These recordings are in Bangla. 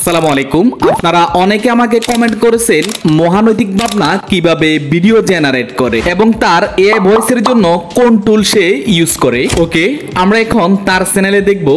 আসসালামু আলাইকুম। আপনারা অনেকে আমাকে কমেন্ট করেছেন মহানৈতিক ভাবনা কিভাবে ভিডিও জেনারেট করে এবং তার এআই ভয়েসের জন্য কোন টুল সে ইউজ করে। ওকে, আমরা এখন তার চ্যানেলে দেখব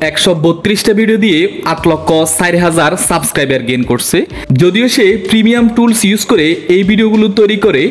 132টা ভিডিও দিয়ে 8,04,000 সাবস্ক্রাইবার গেইন করছে। যদিও সে প্রিমিয়াম টুলস ইউজ করে এই ভিডিওগুলো তৈরি করে,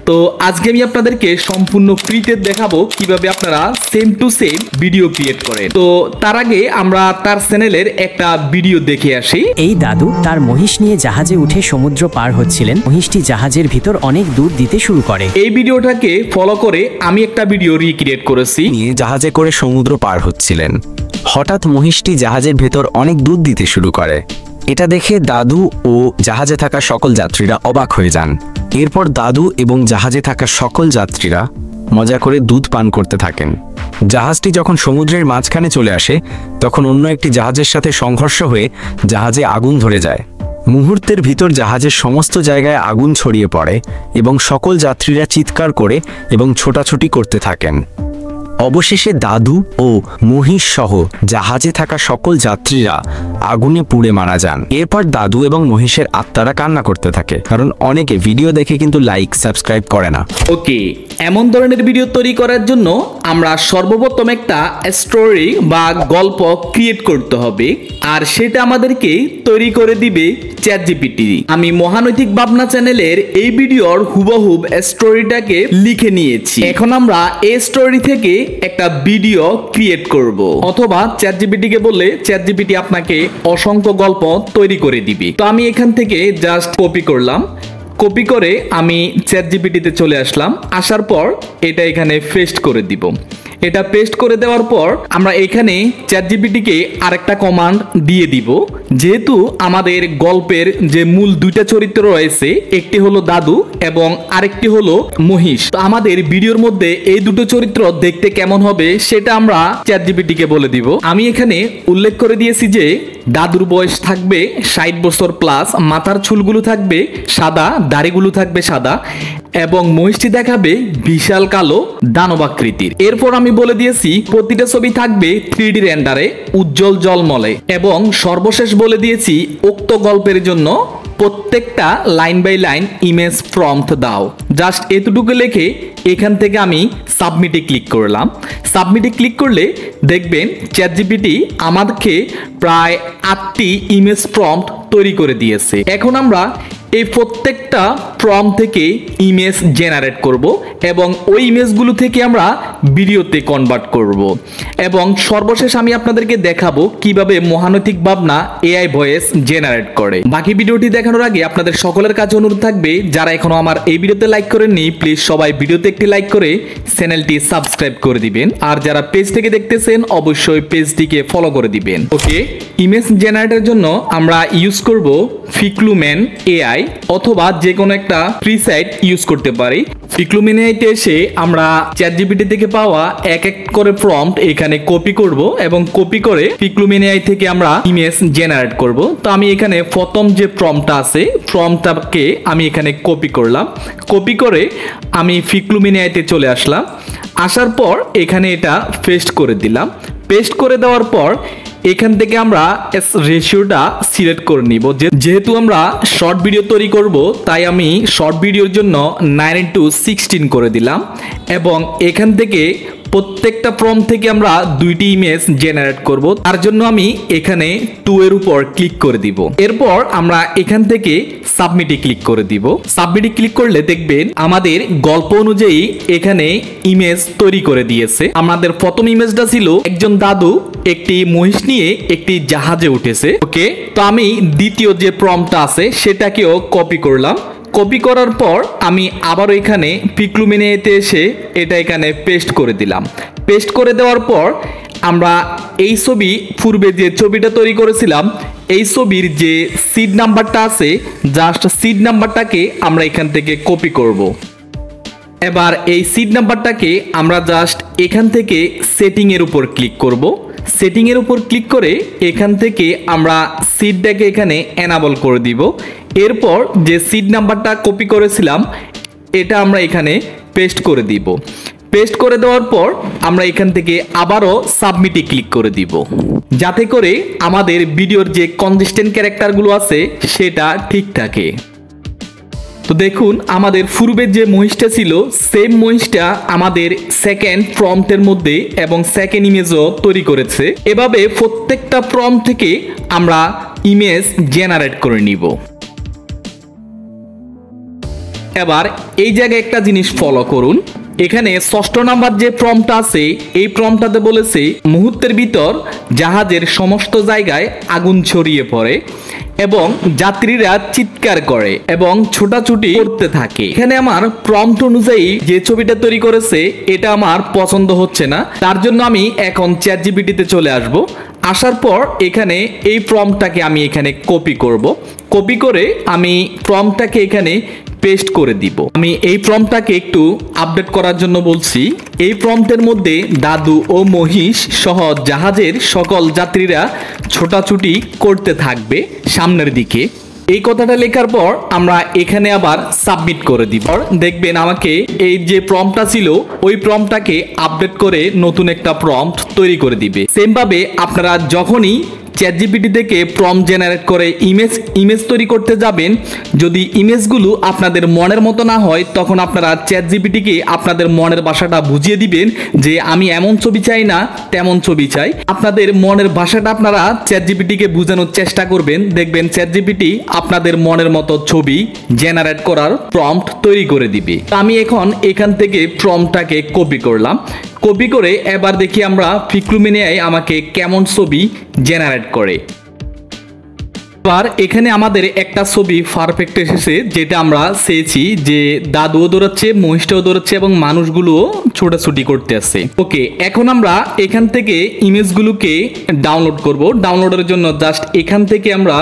তো আজকে আমি আপনাদেরকে সম্পূর্ণ ফ্রিতে দেখাবো কিভাবে আপনারা same to same video create করেন। তো তার আগে আমরা তার চ্যানেলের একটা ভিডিও দেখে আসি। এই দাদু তার মহিষ নিয়ে জাহাজে উঠে সমুদ্র পার হচ্ছিলেন। মহিষটি জাহাজের ভিতর অনেক দূর দিতে শুরু করে। এই ভিডিওটাকে ফলো করে আমি একটা ভিডিও রিক্রিয়েট করেছি। নিয়ে জাহাজে করে সমুদ্র পার হচ্ছিলেন। হঠাৎ মহিষটি জাহাজের ভেতর অনেক দুধ দিতে শুরু করে। এটা দেখে দাদু ও জাহাজে থাকা সকল যাত্রীরা অবাক হয়ে যান। এরপর দাদু এবং জাহাজে থাকা সকল যাত্রীরা মজা করে দুধ পান করতে থাকেন। জাহাজটি যখন সমুদ্রের মাঝখানে চলে আসে, তখন অন্য একটি জাহাজের সাথে সংঘর্ষ হয়ে জাহাজে আগুন ধরে যায়। মুহূর্তের ভিতর জাহাজের সমস্ত জায়গায় আগুন ছড়িয়ে পড়ে এবং সকল যাত্রীরা চিৎকার করে এবং ছোটাছুটি করতে থাকেন। অবশেষে দাদু ও মহিষ সহ জাহাজে থাকা সকল যাত্রীরা আগুনে পুড়ে মারা যান। এরপর দাদু এবং মহিষের আত্মারা কান্না করতে থাকে, কারণ অনেকে ভিডিও দেখে কিন্তু লাইক সাবস্ক্রাইব করে না। ওকে, এমন ধরনের ভিডিও তৈরি করার জন্য আমরা সর্বপ্রথম একটা স্টোরি বা গল্প ক্রিয়েট করতে হবে, আর সেটা আমাদেরকে তৈরি করে দিবে চ্যাটজিপিটি। আমি মহানৈতিক ভাবনা চ্যানেলের এই ভিডিওর হুবহুব স্টোরিটাকে লিখে নিয়েছি। এখন আমরা এই স্টোরি থেকে একটা ভিডিও ক্রিয়েট করব, অথবা চ্যাটজিপিটিকে বললে চ্যাটজিপিটি আপনাকে অসংখ্য গল্প তৈরি করে দিবে। তো আমি এখান থেকে জাস্ট কপি করলাম। কপি করে আমি চ্যাটজিপিটিতে চলে আসলাম। আসার পর এটা এখানে পেস্ট করে দিব। এটা পেস্ট করে দেওয়ার পর আমরা এখানে চ্যাটজিপিটিকে আরেকটা কমান্ড দিয়ে দিব। যেহেতু আমাদের গল্পের যে মূল দুইটা চরিত্র রয়েছে, একটি হলো দাদু এবং আরেকটি হলো মহিষ, তো আমাদের ভিডিওর মধ্যে এই দুটো চরিত্র দেখতে কেমন হবে সেটা আমরা চ্যাটজিপিটিকে বলে দিব। আমি এখানে উল্লেখ করে দিয়েছি যে দাদুর বয়স থাকবে 60 বছর প্লাস, মাথার চুলগুলো থাকবে সাদা, দাড়িগুলো থাকবে সাদা এবং মহিষটি দেখাবে বিশাল কালো দানবাকৃতির। এরপর আমি বলে দিয়েছি প্রতিটা ছবি থাকবে 3D রেন্ডারে উজ্জ্বল জলমলে, এবং সর্বশেষ বলে দিয়েছি উক্ত গল্পের জন্য প্রত্যেকটা line by line image prompt দাও। জাস্ট এতটুকু লিখে এখান থেকে আমি সাবমিটে ক্লিক করলাম। সাবমিটে ক্লিক করলে দেখবেন চ্যাটজিপিটি আমাদেরকে প্রায় 8টি ইমেজ প্রম্পট তৈরি করে দিয়েছে। এখন আমরা এই প্রত্যেকটা প্রম্পট থেকে ইমেজ জেনারেট করব এবং ওই ইমেজগুলো থেকে আমরা ভিডিওতে কনভার্ট করব, এবং সর্বশেষ আমি আপনাদেরকে দেখাবো কিভাবে মহানৈতিক ভাবনা এআই ভয়েস জেনারেট করে। বাকি ভিডিওটি দেখানোর আগে আপনাদের সকলের কাছে অনুরোধ থাকবে, যারা এখনো আমার এই ভিডিওতে লাইক করেননি প্লিজ সবাই ভিডিওতে একটি লাইক করে চ্যানেলটি সাবস্ক্রাইব করে দিবেন, আর যারা পেজ থেকে দেখতেছেন অবশ্যই পেজটিকে ফলো করে দিবেন। ওকে, ইমেজ জেনারেটের জন্য আমরা ইউজ করব ফিক্লুম্যান এআই, অথবা যে কোনো একটা প্রিসেট ইউজ করতে পারি। ফিক্লুম্যান এআইতে এসে আমরা চ্যাটজিপিটি থেকে পাওয়া এক এক করে প্রম্পট এখানে কপি করব এবং কপি করে ফিক্লুম্যান এআই থেকে আমরা ইমেজ জেনারেট করব। তো আমি এখানে প্রথম যে প্রম্পটটা আছে প্রম্পটটাকে আমি এখানে কপি করলাম। কপি করে আমি ফিক্লুম্যান এআইতে চলে আসলাম। আসার পর এখানে এটা পেস্ট করে দিলাম। পেস্ট করে দেওয়ার পর এখান থেকে আমরা রেশিওটা সিলেক্ট করে নিব। যেহেতু আমরা শর্ট ভিডিও তৈরি করব, তাই আমি শর্ট ভিডিওর জন্য 9:16 করে দিলাম, এবং এখান থেকে প্রত্যেকটা প্রম্পট থেকে আমরা 2টি ইমেজ জেনারেট করব। তার জন্য আমি এখানে 2 এর উপর ক্লিক করে দিব। এরপর আমরা এখান থেকে সাবমিটে ক্লিক করে দিব। সাবমিটে ক্লিক করলে দেখবেন আমাদের গল্প অনুযায়ী এখানে ইমেজ তৈরি করে দিয়েছে। আমাদের প্রথম ইমেজটা ছিল একজন দাদু একটি মহিষ নিয়ে একটি জাহাজে উঠেছে। ওকে, তো আমি দ্বিতীয় যে প্রম্পটটা আছে সেটাকেও কপি করলাম। কপি করার পর আমি আবার এখানে ফিক্লুম্যান এআইতে এসে এটা এখানে পেস্ট করে দিলাম। পেস্ট করে দেওয়ার পর আমরা এই ছবি পূর্বে যে ছবিটা তৈরি করেছিলাম এই ছবির যে সিড নাম্বারটা আছে, জাস্ট সিড নাম্বারটাকে আমরা এখান থেকে কপি করব। এবার এই সিড নাম্বারটাকে আমরা জাস্ট এখান থেকে সেটিং এর উপর ক্লিক করব। সেটিং এর উপর ক্লিক করে এখান থেকে আমরা সিডটাকে এখানে এনাবল করে দিব। এরপর যে সিড নাম্বারটা কপি করেছিলাম এটা আমরা এখানে পেস্ট করে দিব। পেস্ট করে দেওয়ার পর আমরা এখান থেকে আবারও সাবমিটে ক্লিক করে দিব, যাতে করে আমাদের ভিডিওর যে কনসিস্টেন্ট ক্যারেক্টারগুলো আছে সেটা ঠিক থাকে। তো দেখুন আমাদের পূর্বের যে মহিষটা ছিল সেম মহিষটা আমাদের সেকেন্ড প্রম্পটের মধ্যে এবং সেকেন্ড ইমেজও তৈরি করেছে। এভাবে প্রত্যেকটা প্রম্পট থেকে আমরা ইমেজ জেনারেট করে নিব। এবার এই জায়গায় একটা জিনিস ফলো করুন, এখানে 6 নাম্বার যে প্রম্পট আছে এই প্রম্পটটাতে বলেছে মুহূর্তের ভিতর জাহাজের সমস্ত জায়গায় আগুন ছড়িয়ে পড়ে এবং যাত্রীরা চিৎকার করে এবং ছোটাছুটি করতে থাকে। এখানে আমার প্রম্পট অনুযায়ী যে ছবিটা তৈরি করেছে এটা আমার পছন্দ হচ্ছে না, তার জন্য আমি এখন চ্যাটজিপিটিতে চলে আসব। আসার পর এখানে এই প্রম্পটটাকে আমি এখানে কপি করব। কপি করে আমি প্রম্পটটাকে এখানে পেস্ট করে দিব। আমি এই প্রম্পটটাকে একটু আপডেট করার জন্য বলছি। এই প্রম্পটের মধ্যে দাদু ও মহিষ সহ জাহাজের সকল যাত্রীরা ছোটাছুটি করতে থাকবে সামনের দিকে। এই কথাটা লেখার পর আমরা এখানে আবার সাবমিট করে দিব। দেখবেন আমাকে এই যে প্রম্পটটা ছিল ওই প্রম্পটটাকে আপডেট করে নতুন একটা প্রম্পট তৈরি করে দিবে। সেম ভাবে আপনারা যখনই চ্যাটজিপিটি থেকে প্রম্পট জেনারেট করে ইমেজ তৈরি করতে যাবেন, যদি ইমেজগুলো আপনাদের মনের মতো না হয় তখন আপনারা চ্যাটজিপিটিকে আপনাদের মনের ভাষাটা বুঝিয়ে দিবেন যে আমি এমন ছবি চাই না তেমন ছবি চাই। আপনাদের মনের ভাষাটা আপনারা চ্যাটজিপিটিকে বোঝানোর চেষ্টা করবেন, দেখবেন চ্যাটজিপিটি আপনাদের মনের মতো ছবি জেনারেট করার প্রম্পট তৈরি করে দিবে। আমি এখন এখান থেকে প্রম্পটটাকে কপি করলাম। কপি করে এবার দেখি আমরা ফিক্রুমিনিয়ায় আমাকে কেমন ছবি জেনারেট করে। এবার এখানে আমাদের একটা ছবি পারফেক্ট এসেছে, যেটা আমরা চেয়েছি যে দাদুও দৌড়াচ্ছে, মহিষটাও দৌড়াচ্ছে এবং মানুষগুলোও ছোটাছুটি করতে আছে। ওকে, এখন আমরা এখান থেকে ইমেজগুলোকে ডাউনলোড করব। ডাউনলোডের জন্য জাস্ট এখান থেকে আমরা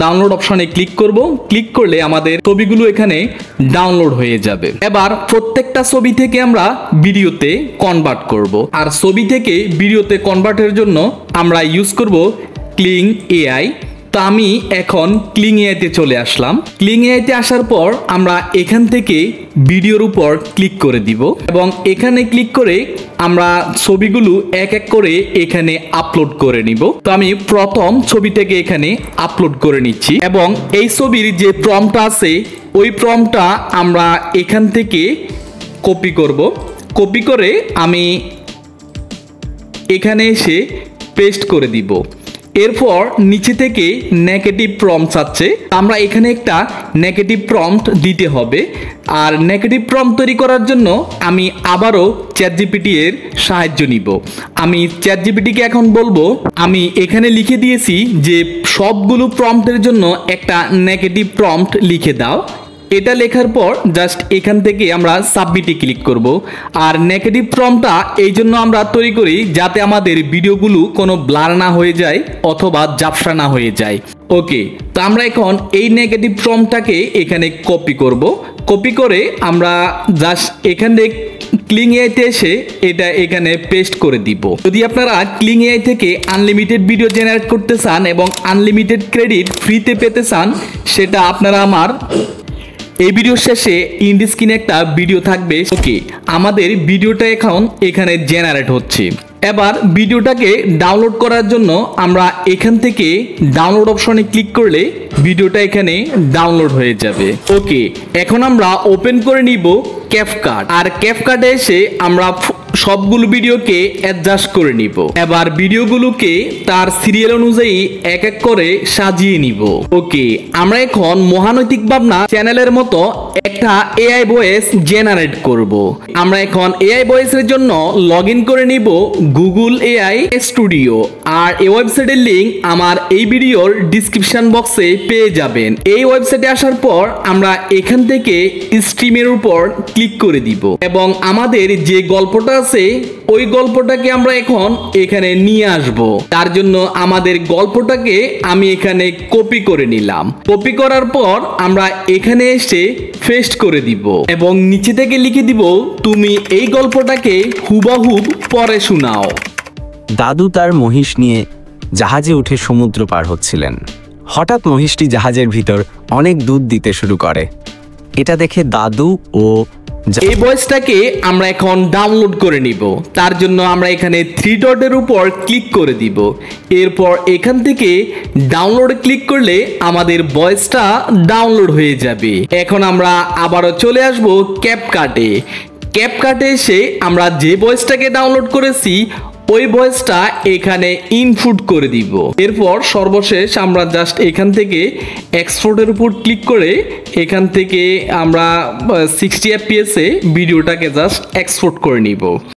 ডাউনলোড অপশনে ক্লিক করব। ক্লিক করলে আমাদের ছবিগুলো এখানে ডাউনলোড হয়ে যাবে। এবার প্রত্যেকটা ছবি থেকে আমরা ভিডিওতে কনভার্ট করব। আর ছবি থেকে ভিডিওতে কনভার্টের জন্য আমরা ইউজ করব ক্লিং এআই। তো আমি এখন ক্লিং এআইতে চলে আসলাম। ক্লিং এআইতে আসার পর আমরা এখান থেকে ভিডিওর উপর ক্লিক করে দিব এবং এখানে ক্লিক করে আমরা ছবিগুলো এক এক করে এখানে আপলোড করে নিব। তো আমি প্রথম ছবিটাকে এখানে আপলোড করে নিচ্ছি এবং এই ছবির যে প্রম্পটটা আছে ওই প্রম্পটটা আমরা এখান থেকে কপি করব। কপি করে আমি এখানে এসে পেস্ট করে দিব। এরপর নিচে থেকে নেগেটিভ প্রম্পট আছে, আমরা এখানে একটা নেগেটিভ প্রম্পট দিতে হবে। আর নেগেটিভ প্রম্পট তৈরি করার জন্য আমি আবারও চ্যাটজিপিটি এর সাহায্য নিব। আমি চ্যাটজিপিটিকে এখন বলবো আমি এখানে লিখে দিয়েছি যে সবগুলো প্রম্পটের জন্য একটা নেগেটিভ প্রম্পট লিখে দাও। এটা লেখার পর জাস্ট এখান থেকে আমরা সাবমিটে ক্লিক করব। আর নেগেটিভ প্রম্পটটা এই জন্য আমরা তৈরি করি যাতে আমাদের ভিডিওগুলো কোনো ব্লার না হয়ে যায় অথবা ঝাপসা না হয়ে যায়। ওকে, তো আমরা এখন এই নেগেটিভ প্রম্পটটাকে এখানে কপি করব। কপি করে আমরা জাস্ট এখানে ক্লিং এআইতে এসে এটা এখানে পেস্ট করে দিব। যদি আপনারা ক্লিং এআই থেকে আনলিমিটেড ভিডিও জেনারেট করতে চান এবং আনলিমিটেড ক্রেডিট ফ্রিতে পেতে চান, সেটা আপনারা আমার এই ভিডিওর শেষে ইন্ড স্ক্রিনে একটা ভিডিও থাকবে। ওকে, আমাদের ভিডিওটা এখন এখানে জেনারেট হচ্ছে। এবার ভিডিওটাকে ডাউনলোড করার জন্য আমরা এখান থেকে ডাউনলোড অপশনে ক্লিক করলে ভিডিওটা এখানে ডাউনলোড হয়ে যাবে। ওকে, এখন আমরা ওপেন করে নিব ক্যাপকাট। আর ক্যাপকাটে এসে আমরা সবগুলো ভিডিওকে অ্যাডজাস্ট করে নিব। এবার ভিডিওগুলোকে তার সিরিয়াল অনুযায়ী এক এক করে সাজিয়ে নিব। ওকে, আমরা এখন মহানৈতিক ভাবনা চ্যানেলের মতো একটা এআই ভয়েস জেনারেট করব। আমরা এখন এআই ভয়েসের জন্য লগ ইন করে নিব গুগল এআই স্টুডিও। আর এই ওয়েবসাইটের লিঙ্ক আমার এই ভিডিওর ডিসক্রিপশন বক্সে পেয়ে যাবেন। এই ওয়েবসাইটে আসার পর আমরা এখান থেকে স্ট্রিমের উপর ক্লিক করে দিব এবং আমাদের যে গল্পটা আছে ওই গল্পটাকে আমরা এখন এখানে নিয়ে আসব। তার জন্য আমাদের গল্পটাকে আমি এখানে কপি করে নিলাম। কপি করার পর আমরা এখানে এসে পেস্ট করে দিব এবং নিচে থেকে লিখে দিব তুমি এই গল্পটাকে হুবহুব পড়ে শোনাও। দাদু তার মহিষ নিয়ে জাহাজে উঠে সমুদ্র পার হচ্ছিলেন। হঠাৎ মহিষটি জাহাজের ভিতর অনেক দুধ দিতে শুরু করে। এটা দেখে দাদু ও এই ভয়েসটাকে আমরা এখন ডাউনলোড করে নিব। তার জন্য আমরা এখানে 3 ডটের উপর ক্লিক করে দিব। এরপর এখান থেকে ডাউনলোড ক্লিক করলে আমাদের ভয়েসটা ডাউনলোড হয়ে যাবে। এখন আমরা আবারও চলে আসব ক্যাপকাটে। ক্যাপকাটে এসে আমরা যে ভয়েসটাকে ডাউনলোড করেছি ওই ভয়েসটা এখানে ইনপুট করে দিব। এরপর সর্বশেষ আমরা জাস্ট এখান থেকে এক্সপোর্টের উপর ক্লিক করে এখান থেকে আমরা 60 fps এ ভিডিওটাকে জাস্ট এক্সপোর্ট করে নিব।